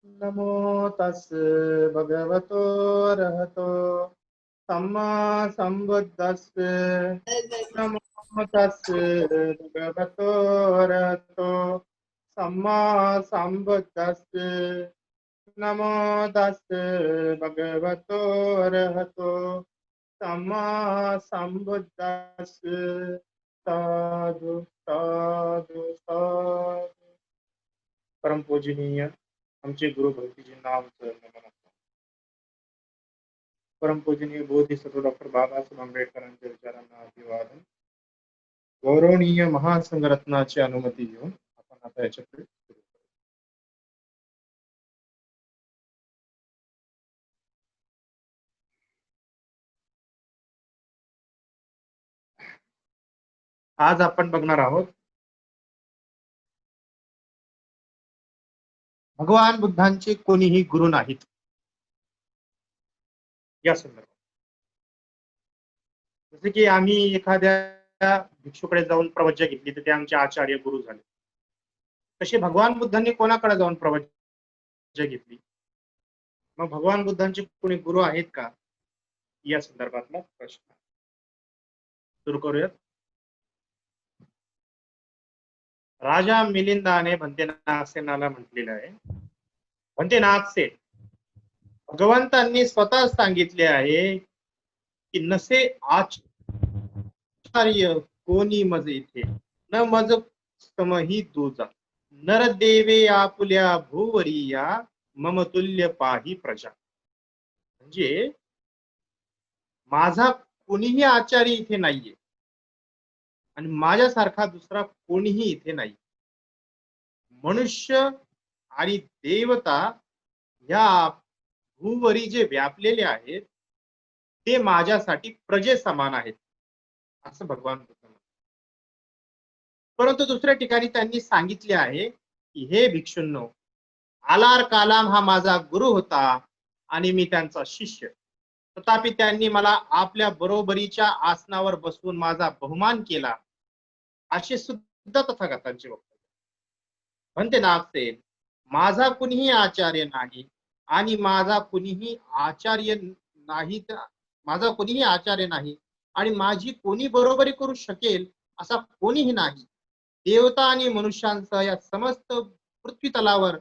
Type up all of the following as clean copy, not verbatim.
नमो तस् भगवतो अरहतो सम्मा संबुद्धस्स नमो तस् भगवतो अरहतो सम्मा संबुद्धस्स नमो तस् भगवतो अरहतो सम्मा संबुद्धस्स साधु साधु साधु। परम पूजनीय आमचे गुरु भक्तीजींना आमचं नमन. परम पूजनीय बोधिसत्व डॉक्टर बाबासाहेब आंबेडकरांच्या विचारांना अभिवादन. गौरवनीय महासंघरत्नाची अनुमती घेऊन आपण आता याच्याकडे सुरू करू. आज आपण बघणार आहोत भगवान बुद्धांचे कोणीही गुरु नाहीत या संदर्भात. जसे की आम्ही एखाद्या भिक्षूकडे जाऊन प्रवचन घेतली तर ते आमचे आचार्य गुरु झाले, तसे भगवान बुद्धांनी कोणाकडे जाऊन प्रवचन घेतली? मग भगवान बुद्धांचे कोणी गुरु आहेत का या संदर्भातला प्रश्न सुरू करूयात. राजा मिलिंदाने भंते नागसेनाला म्हटलेलं आहे, भंते नागसेन, भगवंतांनी स्वतः सांगितले आहे की नसे आचार्य कोणी मज इथे न मज समही दूजा नरदेवे आपुल्या भूवरिया ममतुल्य पाही प्रजा. म्हणजे माझा कोणीही आचार्य इथे नाहीये आणि माझ्यासारखा दुसरा कोणीही इथे नाही. मनुष्य आणि देवता या भूवरी जे व्यापलेले आहेत ते माझ्यासाठी प्रजे समान आहेत असं भगवान बुद्ध म्हणतात. परंतु दुसऱ्या ठिकाणी त्यांनी सांगितले आहे की हे भिक्षूंनो, आलार कालाम हा माझा गुरु होता आणि मी त्यांचा शिष्य, तथापि त्यांनी मला आपल्या बरोबरीच्या आसनावर बसवून माझा बहुमान केला असे सुद्धा तथागतांचे वक्तव्य. म्हणते नागसेन, माझा कुणीही आचार्य नाही आणि माझा कुणीही आचार्य नाही, माझा कोणीही आचार्य नाही आणि माझी कोणी बरोबरी करू शकेल असा कोणीही नाही. देवता आणि मनुष्यांसह या समस्त पृथ्वी तलावर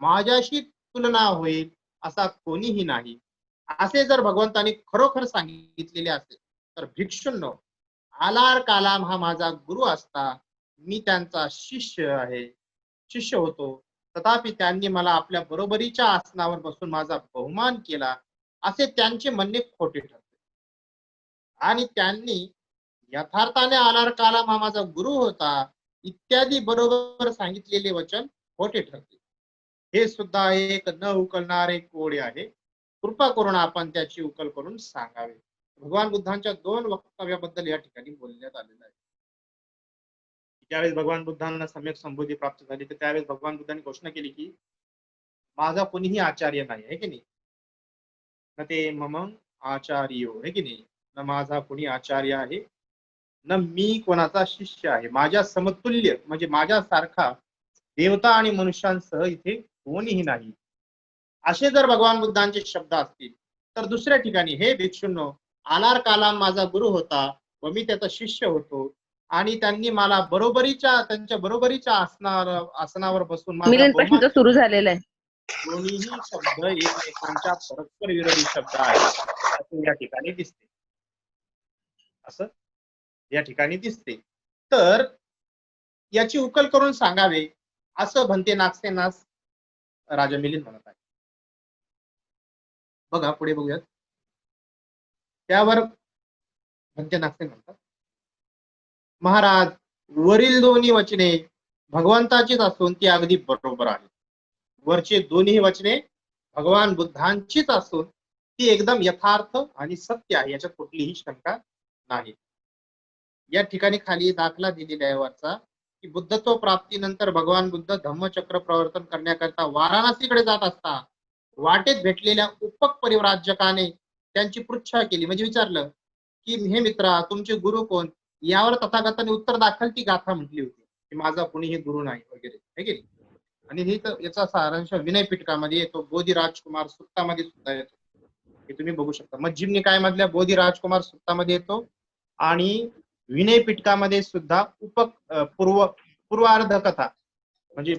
माझ्याशी तुलना होईल असा कोणीही नाही. असे जर भगवंतांनी खरोखर सांगितलेले असेल तर भिक्षूंनो, आलार कालाम हा माझा गुरु असता, मी त्यांचा शिष्य होतो, तथापि त्यांनी मला आपल्या बरोबरीच्या आसनावर बसून माझा बहुमान केला असे त्यांचे म्हणणे खोटे ठरते आणि त्यांनी यथार्थाने आलार कालाम हा माझा गुरु होता इत्यादी बरोबर सांगितलेले वचन खोटे ठरते. हे सुद्धा एक न उकलणारे कोडे आहे. कृपा करून आपण त्याची उकल करून सांगावे. भगवान बुद्धांच्या दोन वक्तव्याबद्दल या ठिकाणी बोलण्यात आलेलं आहे. ज्यावेळेस भगवान बुद्धांना सम्यक संबोधी प्राप्त झाली तर त्यावेळेस भगवान बुद्धांनी घोषणा केली की माझा कोणीही आचार्य नाही आहे की नाही, न ते मम आचार्य आहे की नाही, न माझा कोणी आचार्य आहे न मी कोणाचा शिष्य आहे. माझ्या समतुल्य म्हणजे माझ्यासारखा देवता आणि मनुष्यांसह इथे कोणीही नाही. असे जर भगवान बुद्धांचे शब्द असतील तर दुसऱ्या ठिकाणी हे भिक्षूंनो, आलार कालाम माझा गुरु होता व मी त्याचा शिष्य होतो आणि त्यांनी मला त्यांच्या बरोबरीच्या आसनावर बसून माझा बहुमान सुरू झालेला आहे. दोन्हीही शब्द एकमेकांच्या परस्पर विरोधी शब्द आहेत असं या ठिकाणी दिसते. असं या ठिकाणी दिसते. तर याची उकल करून सांगावे असं भंते नागसेनास राजा मिलिंद म्हणत आहे. बघा पुढे बघूयात. त्यावर भंते नागसेन म्हणतात, महाराज, वरील दोन्ही वचने भगवंताचीच असून ती अगदी बरोबर आहे. वरचे दोन्ही वचने भगवान बुद्धांचीच असून ती एकदम यथार्थ आणि सत्य आहे, याच्यात कुठलीही शंका नाही. या ठिकाणी खाली दाखला दिलेला आहे वरचा की बुद्धत्व प्राप्तीनंतर भगवान बुद्ध धम्मचक्र प्रवर्तन करण्याकरता वाराणसीकडे जात असता वाटेत भेटलेल्या उपक परिव्राजकाने त्यांची पृच्छा केली, म्हणजे विचारलं की हे मित्रा, तुमचे गुरु कोण? यावर तथागतांनी उत्तर दाखल ती गाथा म्हटली होती की माझा कुणीही गुरु नाही वगैरे, है की नाही. आणि याचा सारांश विनय पिटकामध्ये येतो, बोधी राजकुमार सुत्तामध्ये सुद्धा येतो. हे तुम्ही बघू शकता. मज्जिम निकाय मधल्या बोधी राजकुमार सुत्तामध्ये येतो आणि विनय पिटकामध्ये सुद्धा पूर्वार्ध कथा म्हणजे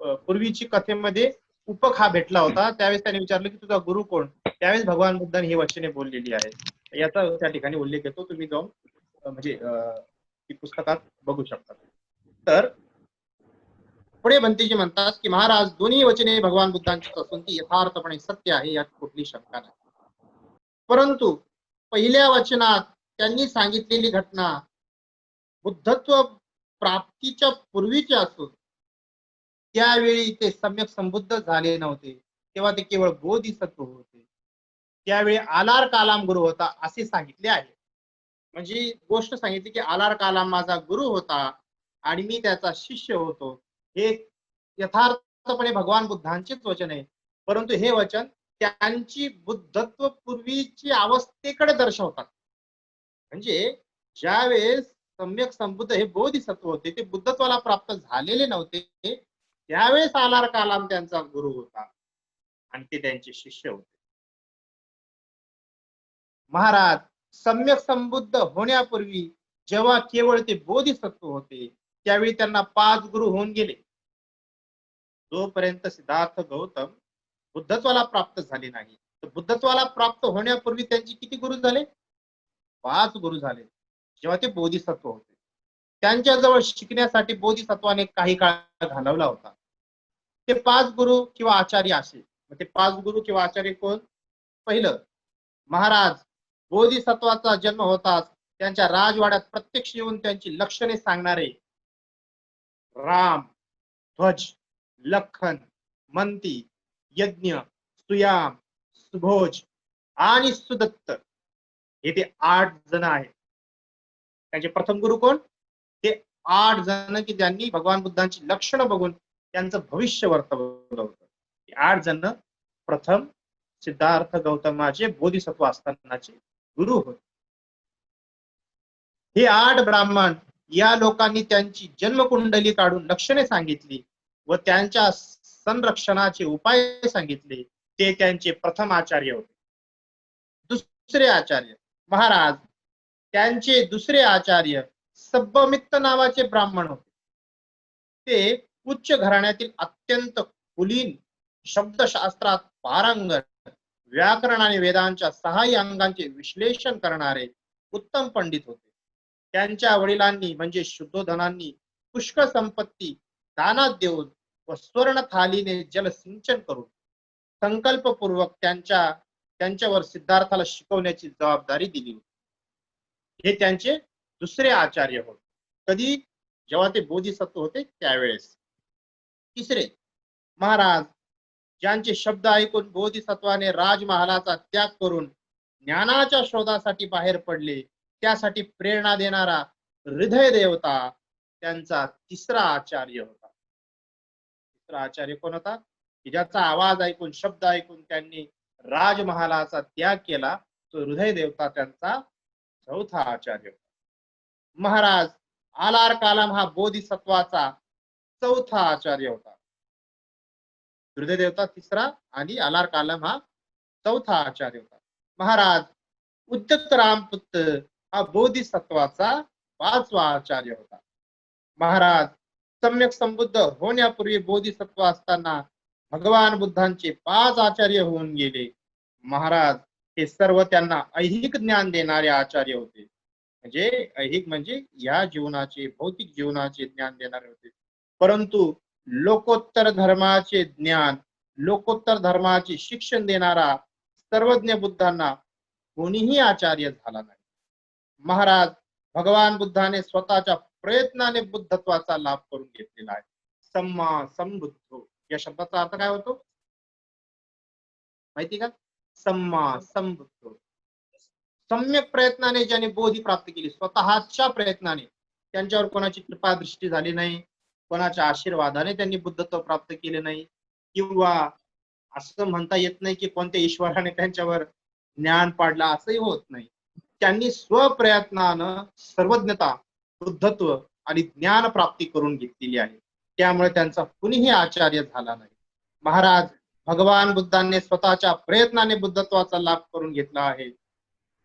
पूर्वीची कथेमध्ये उपक हा भेटला होता. त्यावेळेस त्याने विचारलं की तुझा गुरु कोण. त्यावेळेस भगवान बुद्धांनी ही वचने बोललेली आहे. याचा त्या ठिकाणी उल्लेख येतो. तुम्ही जाऊन म्हणजे ती पुस्तकात बघू शकता. तर पुढे भंतेजी म्हणतात की महाराज दोन्ही वचने भगवान बुद्धांचीच असून ती यथार्थपणे सत्य आहे, यात कुठली शंका नाही. परंतु पहिल्या वचनात त्यांनी सांगितलेली घटना बुद्धत्व प्राप्तीच्या पूर्वीचे असून त्यावेळी ते सम्यक संबुद्ध झाले नव्हते, तेव्हा ते केवळ बोधिसत्व होते. त्यावेळी आलार कालाम गुरु होता असे सांगितले आहे. म्हणजे गोष्ट सांगितली की आलार कालाम माझा गुरु होता आणि मी त्याचा शिष्य होतो. हे यथार्थपणे भगवान बुद्धांचेच वचन आहे. परंतु हे वचन त्यांची बुद्धत्व पूर्वीची अवस्थेकडे दर्शवतात. म्हणजे ज्यावेळेस सम्यक संबुद्ध हे बोधिसत्व होते, ते बुद्धत्वाला प्राप्त झालेले नव्हते, त्यावेळेस आलार कालाम त्यांचा गुरु होता आणि ते त्यांचे शिष्य होते. महाराज सम्यक संबुद्ध होण्यापूर्वी जेव्हा केवळ ते बोधिसत्व होते, त्यावेळी त्यांना 5 गुरु होऊन गेले. जोपर्यंत सिद्धार्थ गौतम बुद्धत्वाला प्राप्त झाले नाही, तर बुद्धत्वाला प्राप्त होण्यापूर्वी त्यांची किती गुरु झाले? 5 गुरु झाले. जेव्हा ते बोधिसत्व होते, त्यांच्याजवळ शिकण्यासाठी बोधिसत्वाने काही काळ घालवला होता. ते 5 गुरु किंवा आचार्य असे. ते 5 गुरु किंवा आचार्य कोण? पहिलं, महाराज बोधिसत्वाचा जन्म होताच त्यांच्या राजवाड्यात प्रत्यक्ष येऊन त्यांची लक्षणे सांगणारे राम, ध्वज, लखन, मंती, यज्ञ, सुयाम, सुभोज आणि सुदत्त हे ते 8 जण आहेत. त्यांचे प्रथम गुरु कोण? ते 8 जण की ज्यांनी भगवान बुद्धांची लक्षणं बघून त्यांचं भविष्य वर्तवलं होतं. 8 जण प्रथम सिद्धार्थ गौतमाचे बोधिसत्व असतानाचे गुरु होते. हे 8 ब्राह्मण या लोकांनी त्यांची जन्मकुंडली काढून लक्षणे सांगितली व त्यांच्या संरक्षणाचे उपाय सांगितले. ते त्यांचे प्रथम आचार्य होते. दुसरे आचार्य महाराज त्यांचे दुसरे आचार्य सब्बमित्त नावाचे ब्राह्मण होते. ते उच्च घराण्यातील अत्यंत कुलीन, शब्दशास्त्रात पारंगत, व्याकरण आणि वेदांच्या 6 अंगांचे विश्लेषण करणारे उत्तम पंडित होते. त्यांच्या वडिलांनी म्हणजे शुद्धोधनांनी पुष्कळ संपत्ती दानात देऊन व स्वर्ण थालीने जलसिंचन करून संकल्पपूर्वक त्यांच्यावर सिद्धार्थाला शिकवण्याची जबाबदारी दिली होती. हे त्यांचे दुसरे आचार्य होते. कधी? जेव्हा ते बोधिसत्व होते त्यावेळेस. तिसरे महाराज ज्यांचे शब्द ऐकून बोधिसत्वाने राजमहालाचा त्याग करून ज्ञानाच्या शोधासाठी बाहेर पडले, त्यासाठी प्रेरणा देणारा हृदय देवता त्यांचा तिसरा आचार्य होता. तिसरा आचार्य कोण होता? की ज्याचा आवाज ऐकून, शब्द ऐकून त्यांनी राजमहालाचा त्याग केला, तो हृदय देवता त्यांचा चौथा आचार्य होता. महाराज आलार कालाम हा बोधिसत्वाचा चौथा आचार्य होता. हृदय देवता तिसरा आणि आलार कालाम हा चौथा आचार्य होता. महाराज उद्दत रामपुत्र हा बोधिसत्वाचा 5वा आचार्य होता. महाराज सम्यक संबुद्ध होण्यापूर्वी बोधिसत्व असताना भगवान बुद्धांचे 5 आचार्य होऊन गेले. महाराज हे सर्व त्यांना ऐहिक ज्ञान देणारे आचार्य होते. म्हणजे ऐहिक म्हणजे या जीवनाचे, भौतिक जीवनाचे ज्ञान देणारे होते. परंतु लोकोत्तर धर्माचे ज्ञान, लोकोत्तर धर्माचे शिक्षण देणारा सर्वज्ञ बुद्धांना कोणीही आचार्य झाला नाही. महाराज भगवान बुद्धाने स्वतःच्या प्रयत्नाने बुद्धत्वाचा लाभ करून घेतलेला आहे. सम्मा संबुद्धो या शब्दाचा अर्थ काय होतो माहिती का? सम्मा संबुद्धो. सम्यक प्रयत्नाने ज्याने बोधी प्राप्त केली, स्वतःच्या प्रयत्नाने, त्यांच्यावर कोणाची कृपा दृष्टी झाली नाही, कोणाच्या आशीर्वादाने त्यांनी बुद्धत्व प्राप्त केले नाही, किंवा असं म्हणता येत नाही की कोणत्या ईश्वराने त्यांच्यावर ज्ञान पाडला, असंही होत नाही. त्यांनी स्वप्रयत्नानं सर्वज्ञता, बुद्धत्व आणि ज्ञान प्राप्ती करून घेतलेली आहे. त्यामुळे त्यांचा कुणीही आचार्य झाला नाही. महाराज, भगवान बुद्धांनी स्वतःच्या प्रयत्नाने बुद्धत्वाचा लाभ करून घेतला आहे.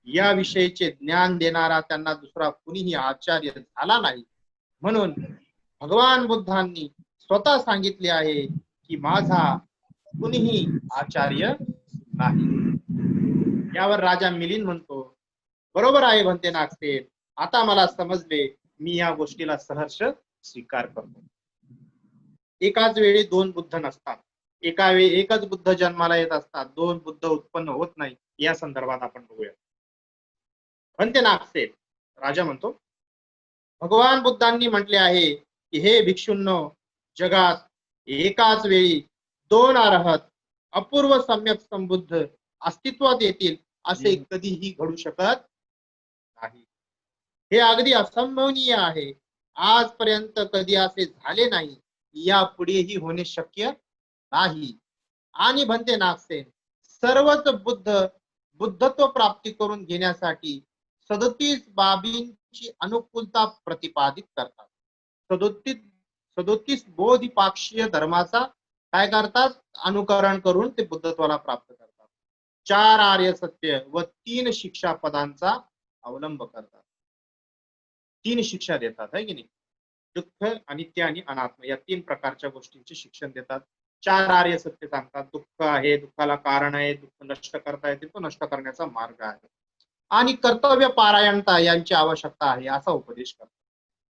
या विषयीचे ज्ञान देणारा त्यांना दुसरा कुणीही आचार्य झाला नाही. म्हणून भगवान बुद्धांनी स्वतः सांगितले आहे की माझा कुणीही आचार्य नाही. यावर राजा मिलिंद म्हणतो, बरोबर आहे भन्ते नागसेन, आता मला समजले, मी या गोष्टीला सहर्ष स्वीकार करतो. एकाच वेळी दोन बुद्ध नसतात. एका वेळी एकच बुद्ध जन्माला येत असतात. दोन बुद्ध उत्पन्न होत नाही. या संदर्भात आपण बघूया. भन्ते नागसेन, राजा म्हणतो, भगवान बुद्धांनी म्हटले आहे की हे भिक्षूंनो, जगात एकाच वेळी दोन अरहत अपूर्व सम्यक संबुद्ध अस्तित्वात येतील असे कधीही घडू शकत नाही. हे अगदी असंभवनीय आहे. आजपर्यंत कधी असे झाले नाही. यापुढेही होणे शक्य नाही. आणि भन्ते नागसेन, सर्वच बुद्धत्व प्राप्ती करून घेण्यासाठी 37 बाबींची अनुकूलता प्रतिपादित करतात. 37 बोधिपाक्षीय धर्माचा काय करतात? अनुकरण करून ते बुद्धत्वाला प्राप्त करतात. 4 आर्य सत्य व 3 शिक्षा पदांचा अवलंब करतात. 3 शिक्षा देतात, है की नाही? दुःख, अनित्य आणि अनात्म या 3 प्रकारच्या गोष्टींचे शिक्षण देतात. 4 आर्य सत्य सांगतात. दुःख आहे, दुःखाला कारण आहे, दुःख नष्ट करता येते, तो नष्ट करण्याचा मार्ग आहे, आणि कर्तव्य पारायणता यांची आवश्यकता आहे, असा उपदेश करतात.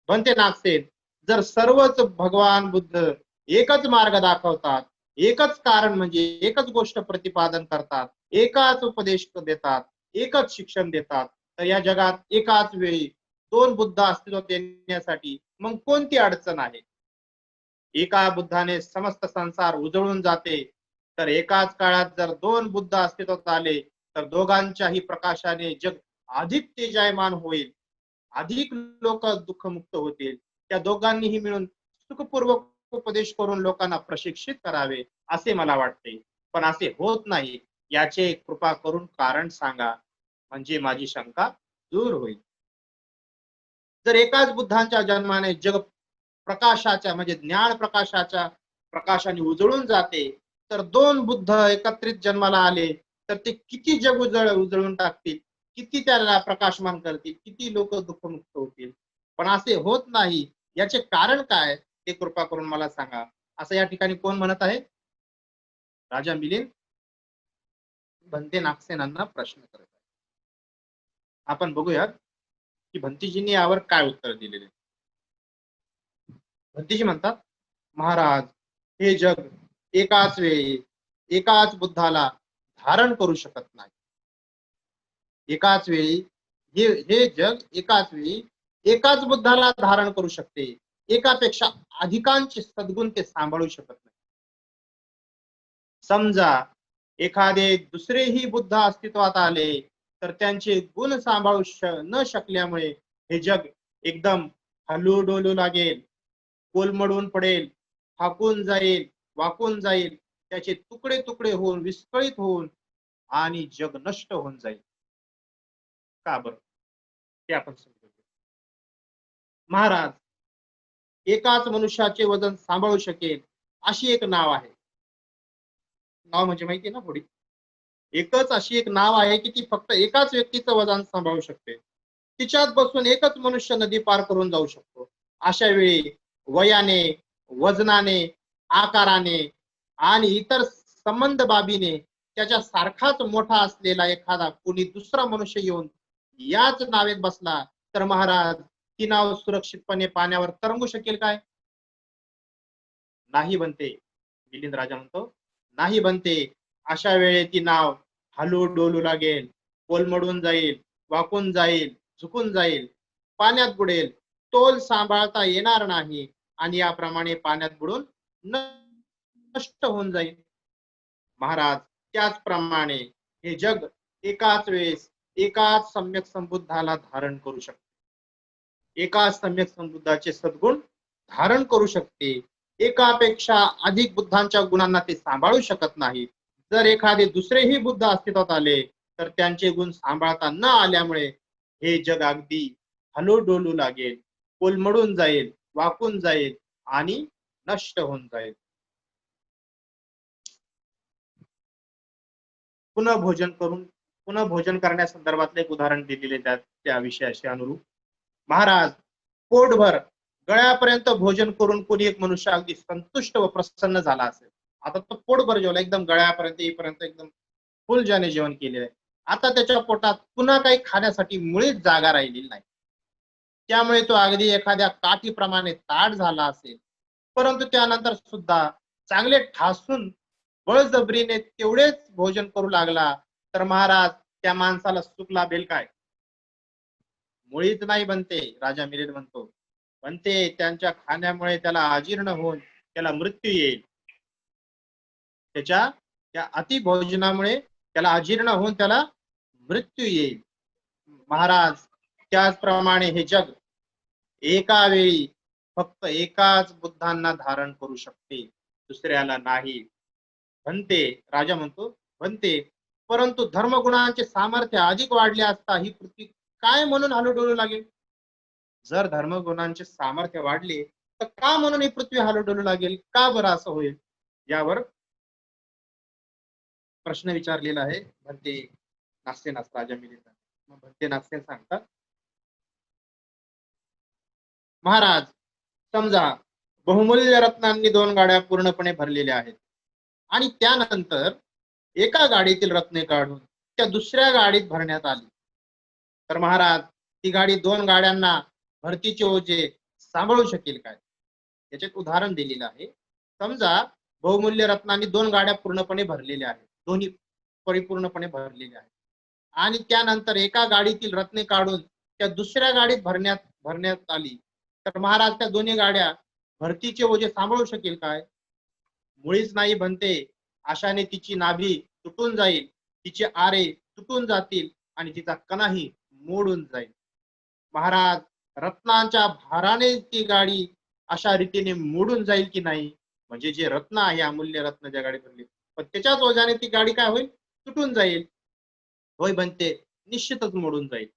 भन्ते नागसेन, जर सर्वच भगवान बुद्ध एकच मार्ग दाखवतात, एकच कारण म्हणजे एकच गोष्ट प्रतिपादन करतात, एकाच उपदेश देतात, एकच शिक्षण देतात, तर या जगात एकाच वेळी दोन बुद्ध अस्तित्वात येण्यासाठी मग कोणती अडचण आहे? एका बुद्धाने समस्त संसार उजळून जाते, तर एकाच काळात जर दोन बुद्ध अस्तित्वात आले तर दोघांच्याही प्रकाशाने जग अधिक तेजायमान होईल, अधिक लोक दुःखमुक्त होतील. त्या दोघांनीही मिळून सुखपूर्वक उपदेश करून लोकांना प्रशिक्षित करावे असे मला वाटते. पण असे होत नाही. याचे कृपा करून कारण सांगा, म्हणजे माझी शंका दूर होईल. जर एकाच बुद्धांच्या जन्माने जग प्रकाशाच्या म्हणजे ज्ञान प्रकाशाच्या प्रकाशाने उजळून जाते, तर दोन बुद्ध एकत्रित जन्माला आले तर ते किती जग उजळून टाकतील, किती त्याला प्रकाशमान करतील, किती लोक दुःखमुक्त होतील. पण असे होत नाही. याचे कारण काय ते कृपा करून मला सांगा, असं या ठिकाणी कोण म्हणत आहे? राजा मिलिंद भन्ते नागसेनांना प्रश्न करत आहे. आपण बघूया की भंतीजींनी यावर काय उत्तर दिलेले. भंतीजी म्हणतात, महाराज, हे जग एकाच वेळी एकाच बुद्धाला धारण करू शकत नाही. एकाच वेळी हे जग एकाच वेळी एकाच बुद्धाला धारण करू शकते. एकापेक्षा अधिकांचे सद्गुण ते सांभाळू शकत नाही. समजा एखादे दुसरेही बुद्ध अस्तित्वात आले तर त्यांचे गुण सांभाळू न शकल्यामुळे हे जग एकदम हलू डोलू लागेल, कोलमडून पडेल, फाकून जाईल, वाकून जाईल, त्याचे तुकडे तुकडे होऊन विस्कळीत होऊन आणि जग नष्ट होऊन जाईल. का बरं? ते आपण समजू. महाराज, एकाच मनुष्याचे वजन सांभाळू शकेल अशी एक नाव आहे. नाव म्हणजे माहिती आहे ना थोडी? एकच अशी एक नाव आहे की ती फक्त एकाच व्यक्तीचं वजन सांभाळू शकते. तिच्यात बसून एकच मनुष्य नदी पार करून जाऊ शकतो. अशा वेळी वयाने, वजनाने, आकाराने आणि इतर संबंध बाबीने त्याच्या सारखाच मोठा असलेला एखादा कोणी दुसरा मनुष्य येऊन याच नावेत बसला तर महाराज, ती नाव सुरक्षितपणे पाण्यावर तरंगू शकेल काय? नाही बनते. मिलिंद राजा म्हणतो, नाही बनते. अशा वेळी ती नाव हलू डोलू लागेल, कोलमडून जाईल, वाकून जाईल, झुकून जाईल, पाण्यात बुडेल, तोल सांभाळता येणार नाही आणि याप्रमाणे पाण्यात बुडून नष्ट होऊन जाईल. महाराज, त्याचप्रमाणे हे जग एकाच वेळेस एकाच सम्यक संबुद्धाला धारण करू शकते. एकाच सम्यक संबुद्धाचे सद्गुण धारण करू शकते. एकापेक्षा अधिक बुद्धांच्या गुणांना ते सांभाळू शकत नाही. जर एखादे दुसरेही बुद्ध अस्तित्वात आले तर त्यांचे गुण सांभाळता न आल्यामुळे हे जग अगदी हलू डोलू लागेल, कोलमडून जाईल, वाकून जाईल आणि नष्ट होऊन जाईल. पुन्हा भोजन करण्यासंदर्भातलं एक उदाहरण दिलेले त्या विषयाशी अनुरूप. महाराज, पोटभर गळ्यापर्यंत भोजन करून कोणी एक मनुष्य अगदी संतुष्ट व प्रसन्न झाला असेल. आता तो पोटभर जेवला, एकदम गळ्यापर्यंत येईपर्यंत एकदम फुल ज्याने जेवण केलेलं आहे. आता त्याच्या पोटात पुन्हा काही खाण्यासाठी मुळीच जागा राहिलेली नाही. त्यामुळे तो अगदी एखाद्या काठीप्रमाणे ताठ झाला असेल, परंतु त्यानंतर सुद्धा चांगले ठासून बळजबरीने तेवढेच भोजन करू लागला, तर महाराज त्या माणसाला सुख लाभेल काय? मुळीच नाही बनते. राजा मिलिंद म्हणतो, बनते त्यांच्या खाण्यामुळे त्याला अजीर्ण होऊन त्याला मृत्यू येईल. त्याच्या त्या अतिभोजनामुळे त्याला अजीर्ण होऊन त्याला मृत्यू येईल. महाराज, त्याचप्रमाणे हे जग एका वेळी फक्त एकाच बुद्धांना धारण करू शकते, दुसऱ्याला नाही. बनते, राजा म्हणतो, बनते, परंतु धर्मगुणांचे सामर्थ्य अधिक वाढले असता ही पृथ्वी काय म्हणून हलूडोलू लागेल? जर धर्मगुणांचे सामर्थ्य वाढले तर का म्हणून ही पृथ्वी हलूडोलू लागेल? का बरं असं होईल? यावर प्रश्न विचारलेला आहे भंते नास्यनास राजा मिलिंद. मग भंते नास्यन सांगतात, महाराज, समजा बहुमूल्य रत्नांनी 2 गाड्या पूर्णपणे भरलेल्या आहेत आणि त्यानंतर एका गाडीतील रत्ने काढून त्या दुसऱ्या गाडीत भरण्यात आली, तर महाराज ती गाडी 2 गाड्यांना भरतीचे ओझे सांभाळू शकेल काय? याचे उदाहरण दिलेलं आहे. समजा बहुमूल्य रत्नांनी 2 गाड्या पूर्णपणे भरलेल्या आहेत, दोन्ही परिपूर्णपणे भरलेल्या आहेत, आणि त्यानंतर एका गाडीतील रत्ने काढून त्या दुसऱ्या गाडीत भरण्यात आली, तर महाराज त्या दोन्ही गाड्या भरतीचे ओझे सांभाळू शकेल काय? मुळीच नाही बनते. अशाने तिची नाभी तुटून जाईल, तिचे आरे तुटून जातील आणि तिचा कणाही मोडून जाईल. महाराज, रत्नांच्या भाराने ती गाडी अशा रीतीने मोडून जाईल की नाही? म्हणजे जे रत्न आहे, अमूल्य रत्न ज्या गाडी भरली, पण त्याच्याच ओझ्याने ती गाडी काय होईल? तुटून जाईल. होय बनते, निश्चितच मोडून जाईल.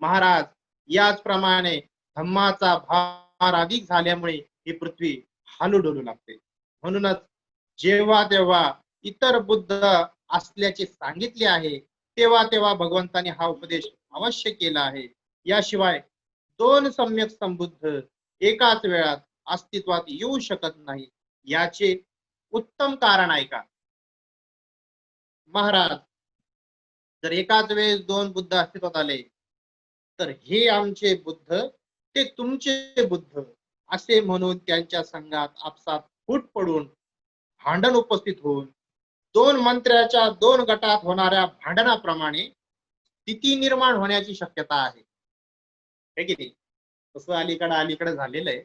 महाराज, याचप्रमाणे धम्माचा भार अधिक झाल्यामुळे ही पृथ्वी हालू लागते. म्हणूनच जेव्हा तेव्हा इतर बुद्ध असल्याचे सांगितले आहे, तेव्हा तेव्हा भगवंताने हा उपदेश अवश्य केला आहे. याशिवाय 2 सम्यक संबुद्ध एकाच वेळात अस्तित्वात येऊ शकत नाही. याचे उत्तम कारण आहे का? महाराज, जर एकाच वेळेस 2 बुद्ध अस्तित्वात आले, तर हे आमचे बुद्ध, ते तुमचे बुद्ध असे म्हणून त्यांच्या संघात आपसात फूट पडून भांडण उपस्थित होऊन 2 मंत्र्याच्या 2 गटात होणाऱ्या भांडणाप्रमाणे स्थिती निर्माण होण्याची शक्यता आहे. हे की नाही? तसं अलीकडे झालेलं आहे.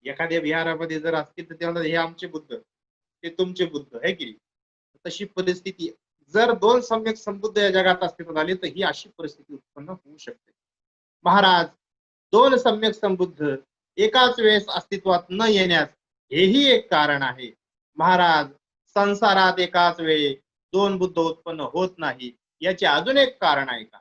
एखाद्या विहारामध्ये जर असतील तर तेव्हा हे आमचे बुद्ध, ते तुमचे बुद्ध, आहे की नाही? तशी परिस्थिती जर 2 सम्यक संबुद्ध या जगात अस्तित्वात आली तर ही अशी परिस्थिती उत्पन्न होऊ शकते. महाराज, 2 सम्यक संबुद्ध एकाच वेळेस अस्तित्वात न येण्यास हेही एक कारण आहे. महाराज, संसारात एकाच वेळी 2 बुद्ध उत्पन्न होत नाही, याचे अजून एक कारण आहे का?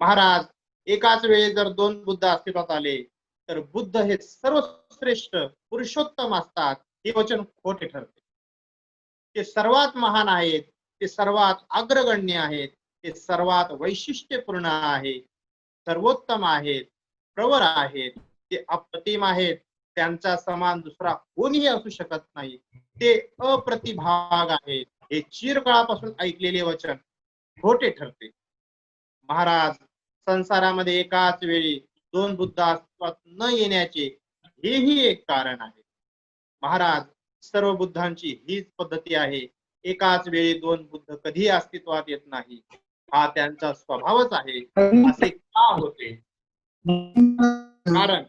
महाराज, एकाच वेळी जर 2 बुद्ध अस्तित्वात आले तर बुद्ध हे सर्वश्रेष्ठ पुरुषोत्तम असतात, हे वचन खोटे ठरते. ते सर्वात महान आहेत, ते सर्वात अग्रगण्य आहेत, ते सर्वात वैशिष्ट्यपूर्ण आहेत, सर्वोत्तम आहेत, प्रवर आहेत, ते अप्रतिम आहेत, त्यांचा समान दुसरा कोणीही असू शकत नाही, ते अप्रतिभाग आहेत. हे चिरकाळापासून ऐकलेले वचन खोटे ठरते. महाराज, संसारामध्ये एकाच वेळी 2 बुद्ध अस्तित्वात न येण्याचे हेही एक कारण आहे. महाराज, सर्व बुद्धांची हीच पद्धती आहे. एकाच वेळी 2 बुद्ध कधी अस्तित्वात येत नाही, हा त्यांचा स्वभावच आहे. असे का होते? कारण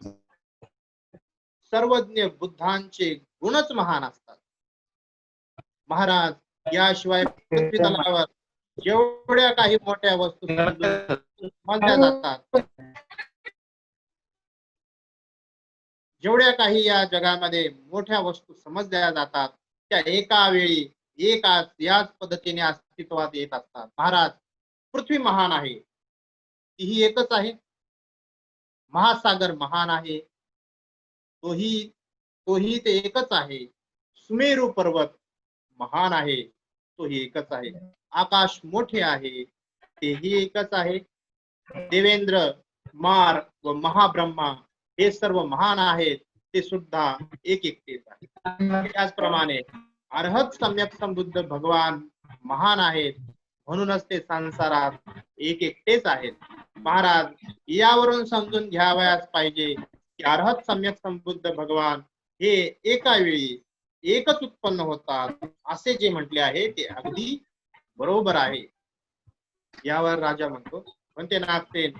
सर्वज्ञ बुद्धांचे गुणच महान असतात. महाराज, याशिवाय पृथ्वी तलावर जेवढ्या काही मोठ्या वस्तू समजल्या जातात, जेवढ्या काही या जगामध्ये मोठ्या वस्तू समजल्या जातात, त्या एका वेळी याच पद्धतीने अस्तित्वात येत असतात. महाराज, पृथ्वी महान आहे, तीही एकच आहे. महासागर महान आहे, तोही तोही ते एकच आहे. सुमेरू पर्वत महान आहे, तोही एकच आहे. आकाश मोठे आहे, तेही एकच आहे. देवेंद्र, मार व महाब्रह्मा हे सर्व महान आहेत, ते सुद्धा एक एकटेच आहे. त्याचप्रमाणे अर्हत सम्यक संबुद्ध भगवान महान आहेत, म्हणूनच ते संसारात एक एकटेच आहेत. महाराज, यावरून समजून घ्यावयास पाहिजे की अर्हत सम्यक संबुद्ध भगवान हे एका वेळी एकच उत्पन्न होतात, असे जे म्हटले आहे ते अगदी बरोबर आहे. यावर राजा म्हणते नागसेन,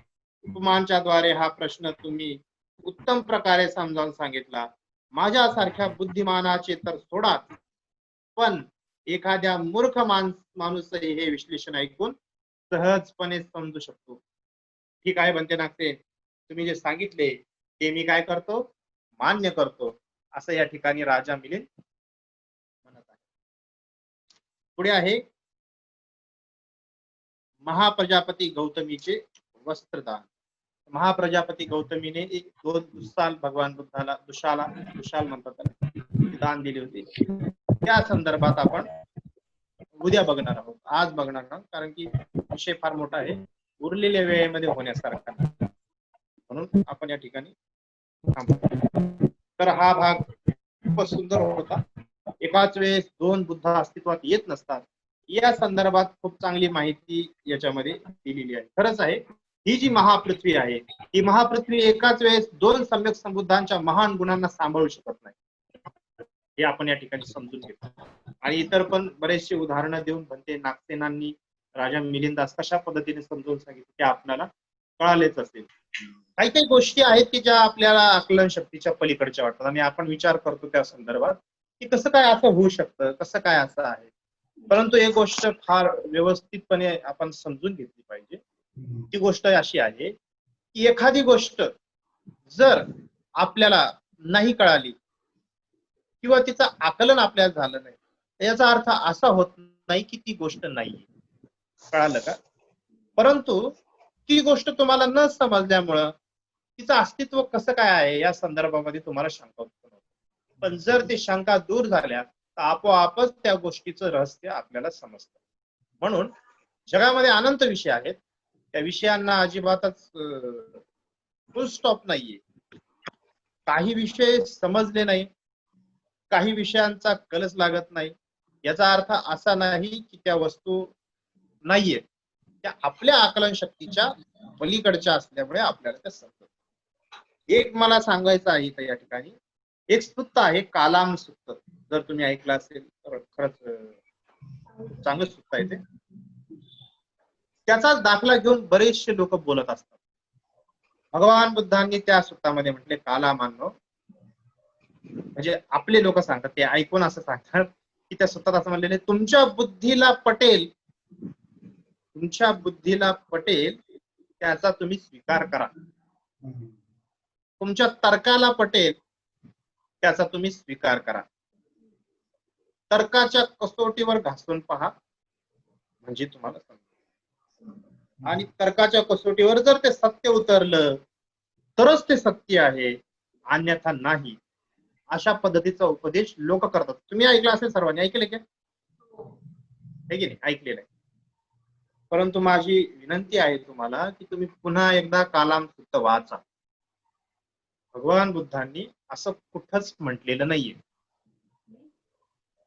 उपमांच्या द्वारे हा प्रश्न तुम्ही उत्तम प्रकारे समजावून सांगितला. माझ्यासारख्या बुद्धिमानाचे तर सोडाच, पण एखाद्या मूर्ख माणूसही हे विश्लेषण ऐकून सहजपणे समजू शकतो. ठीक आहे म्हणते नागसेन, तुम्ही जे सांगितले ते मी काय करतो, मान्य करतो, असं या ठिकाणी राजा मिलिंद म्हणत आहे. पुढे आहे महाप्रजापती गौतमीचे वस्त्रदान. महाप्रजापती गौतमीने एक 2 दुस्साल भगवान बुद्धाला दुशाल म्हणतात त्याला, दान दिले होते. त्या संदर्भात आपण उद्या बघणार आहोत, आज बघणार आहोत, कारण की विषय फार मोठा आहे, उरलेल्या वेळेमध्ये होण्यासारखा, म्हणून आपण या ठिकाणी थांबू. तर हा भाग खूपच सुंदर होता. एकाच वेळेस 2 बुद्ध अस्तित्वात येत नसतात, या संदर्भात खूप चांगली माहिती याच्यामध्ये दिलेली आहे. खरंच आहे, ही जी महापृथ्वी आहे, ही महापृथ्वी एकाच वेळेस 2 सम्यक संबुद्धांच्या महान गुणांना सांभाळू शकत नाही, हे आपण या ठिकाणी समजून घेतो. आणि इतर पण बरेचसे उदाहरणं देऊन म्हणते नागसेनांनी राजा मिलिंदास कशा पद्धतीने समजून सांगितले ते आपल्याला कळालेच असेल. काही काही गोष्टी आहेत की ज्या आपल्याला आकलन शक्तीच्या पलीकडच्या वाटतात आणि आपण विचार करतो त्या संदर्भात की कसं काय असं होऊ शकतं, कसं काय असं आहे. परंतु एक गोष्ट फार व्यवस्थितपणे आपण समजून घेतली पाहिजे. ती गोष्ट अशी आहे की एखादी गोष्ट जर आपल्याला नाही कळाली किंवा तिचं आकलन आपल्याला झालं नाही, तर याचा अर्थ असा होत नाही की ती गोष्ट नाहीये. कळालं का? परंतु ती गोष्ट तुम्हाला न समजल्यामुळं तिचं अस्तित्व कसं काय आहे या संदर्भामध्ये तुम्हाला शंका उत्पन्न होते. पण जर ते शंका दूर झाल्या तर आपोआपच त्या गोष्टीचं रहस्य आपल्याला समजतं. म्हणून जगामध्ये अनंत विषय आहेत, त्या विषयांना अजिबातच फुल स्टॉप नाहीये. काही विषय समजले नाही, काही विषयांचा कलस लागत नाही, याचा अर्थ असा नाही की त्या वस्तू नाहीये, त्या आपल्या आकलन शक्तीच्या पलीकडच्या असल्यामुळे आपल्याला त्या समजत. एक मला सांगायचं आहे तर या ठिकाणी एक स्तुत्त आहे, कालाम स्तुत्त. जर तुम्ही ऐकलं असेल तर खरंच चांगलं स्तुत्त आहे ते. त्याचाच दाखला घेऊन बरेचसे लोक बोलत असतात. भगवान बुद्धांनी त्या स्तुत्तामध्ये म्हटले, कालामानो, म्हणजे आपले लोक सांगतात, ते ऐकून असं सांगतात की त्या स्तुत्तात असं म्हणलेले, तुमच्या बुद्धीला पटेल त्याचा तुम्ही स्वीकार करा, तुमच्या तर्काला पटेल त्याचा तुम्ही स्वीकार करा, तर्काच्या कसोटीवर घासून पहा म्हणजे तुम्हाला समजेल, आणि तर्काच्या कसोटीवर जर ते सत्य उतरलं तरच ते सत्य आहे, अन्यथा नाही, अशा पद्धतीचा उपदेश लोक करतात. तुम्ही ऐकला असेल, सर्वांनी ऐकले का? हे की नाही, ऐकलेलं आहे. परंतु माझी विनंती आहे तुम्हाला की तुम्ही पुन्हा एकदा कालाम स्तुत्त वाचा. भगवान बुद्धांनी असं कुठंच म्हटलेलं नाहीये,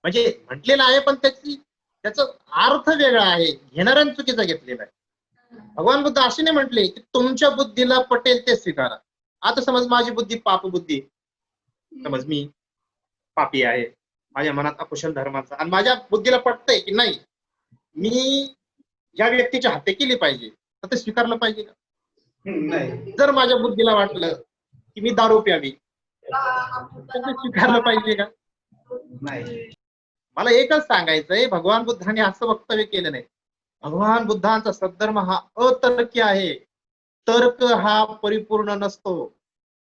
म्हणजे म्हटलेलं आहे पण त्याचा अर्थ वेगळा आहे, घेणाऱ्याने चुकीचा घेतलेला आहे. भगवान बुद्ध असे नाही म्हटले की तुमच्या बुद्धीला पटेल ते स्वीकारा. आता समज माझी बुद्धी पाप बुद्धी, समज मी पापी आहे, माझ्या मनात अकुशल धर्माचा, आणि माझ्या बुद्धीला पटतंय की नाही मी ज्या व्यक्तीची हत्या केली पाहिजे, तर ते स्वीकारलं पाहिजे का? नाही. जर माझ्या बुद्धीला वाटलं की मी दारू प्यावी, तर ते स्वीकारलं पाहिजे का? नाही. मला एकच सांगायचंय, भगवान बुद्धांनी असं वक्तव्य केलं नाही. भगवान बुद्धांचा सद्धर्म हा अतर्की आहे. तर्क हा परिपूर्ण नसतो,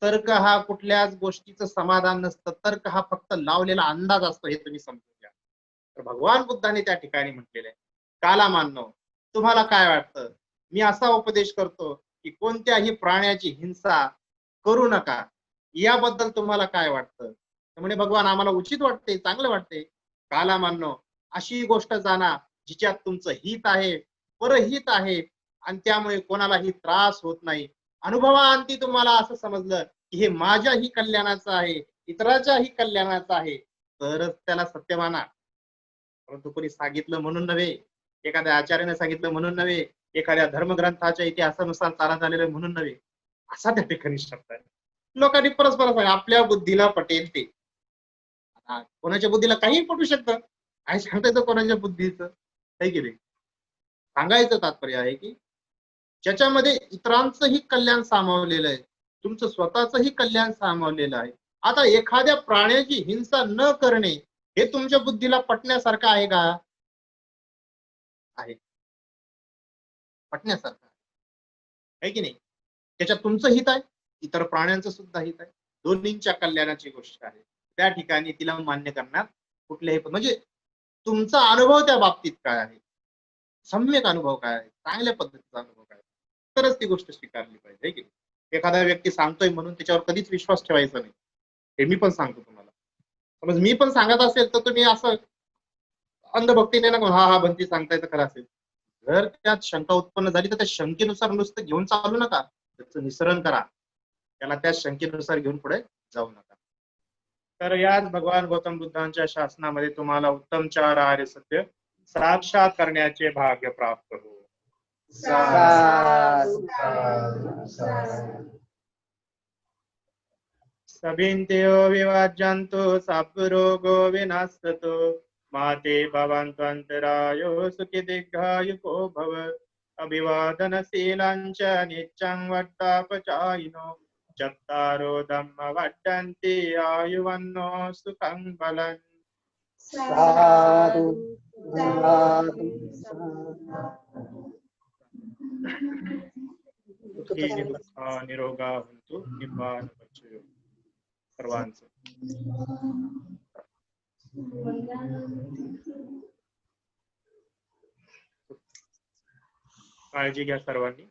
तर्क हा कुठल्याच गोष्टीचं समाधान नसतं, तर्क हा फक्त लावलेला अंदाज असतो, हे तुम्ही समजून घ्या. तर भगवान बुद्धांनी त्या ठिकाणी म्हटलेलं आहे, कालामान्नो, तुम्हाला काय वाटतं? मी असा उपदेश करतो की कोणत्याही प्राण्याची हिंसा करू नका, याबद्दल तुम्हाला काय वाटतं? त्यामुळे भगवान आम्हाला उचित वाटते, चांगलं वाटते, कालामान्य अशी गोष्ट जाणा जिच्यात तुमचं हित आहे, परहित आहे, आणि त्यामुळे कोणालाही त्रास होत नाही. अनुभवांती तुम्हाला असं समजलं की हे माझ्याही कल्याणाचं आहे, इतराच्याही कल्याणाचं आहे, तरच त्याला सत्य माना. परंतु कोणी सांगितलं म्हणून नव्हे, एखाद्या आचार्याने सांगितलं म्हणून नव्हे, एखाद्या धर्मग्रंथाच्या इतिहासानुसार चालत आलेलं म्हणून नव्हे, असा त्या ठिकाणी शब्द आहे. लोकांनी परस्पर आपल्या बुद्धीला पटेल ते. कोणाच्या बुद्धीला काही पटू शकतं, काय सांगता येतं कोणाच्या बुद्धीचं, आहे की नाही. सांगायचं तात्पर्य आहे की ज्याच्यामध्ये इतरांचंही कल्याण सामावलेलं आहे, तुमचं स्वतःचंही कल्याण सामावलेलं आहे. आता एखाद्या प्राण्याची हिंसा न करणे हे तुमच्या बुद्धीला पटण्यासारखं आहे का? आहे, पटण्यासारखं आहे की नाही. त्याच्यात तुमचं हित आहे, इतर प्राण्यांचं सुद्धा हित आहे, दोन्हींच्या कल्याणाची गोष्ट आहे. त्या ठिकाणी तिला मान्य करण्यात कुठल्याही म्हणजे तुमचा अनुभव त्या बाबतीत काय आहे, सम्यक अनुभव काय आहे, चांगल्या पद्धतीचा अनुभव काय आहे, तरच ती गोष्ट स्वीकारली पाहिजे, है की नाही? एखादा व्यक्ती सांगतोय म्हणून त्याच्यावर कधीच विश्वास ठेवायचा नाही, हे मी पण सांगतो तुम्हाला. समज मी पण सांगत असेल तर तुम्ही असं अंधभक्तीने ना हा हा भंती सांगताय तर खरं असेल. जर त्यात शंका उत्पन्न झाली तर त्या शंकेनुसार नुसतं घेऊन चालू नका, त्याचं निसरण करा, त्याला त्या शंकेनुसार घेऊन पुढे जाऊ नका. तर याच भगवान गौतम बुद्धांच्या शासनामध्ये तुम्हाला उत्तम चार आर्य सत्य साक्षात करण्याचे भाग्य प्राप्त हो. साधु साधु साधु. सभिन्तेयो विवाज्यन्तो सापुरोगो विनास्ततो माते भवन्त्वन्तरायो सुखि दीर्घायुको भव अभिवादनशीलाञ्च नित्यं वर्तापचायिनो चत्तारो धम्म वर्धन्ति आयुवन्नो सुखं बलम्. साधु साधु साधु. सुखी निरोगा हन्तु निब्बान पच्चयो सर्वांचं. काळजी घ्या सर्वांनी.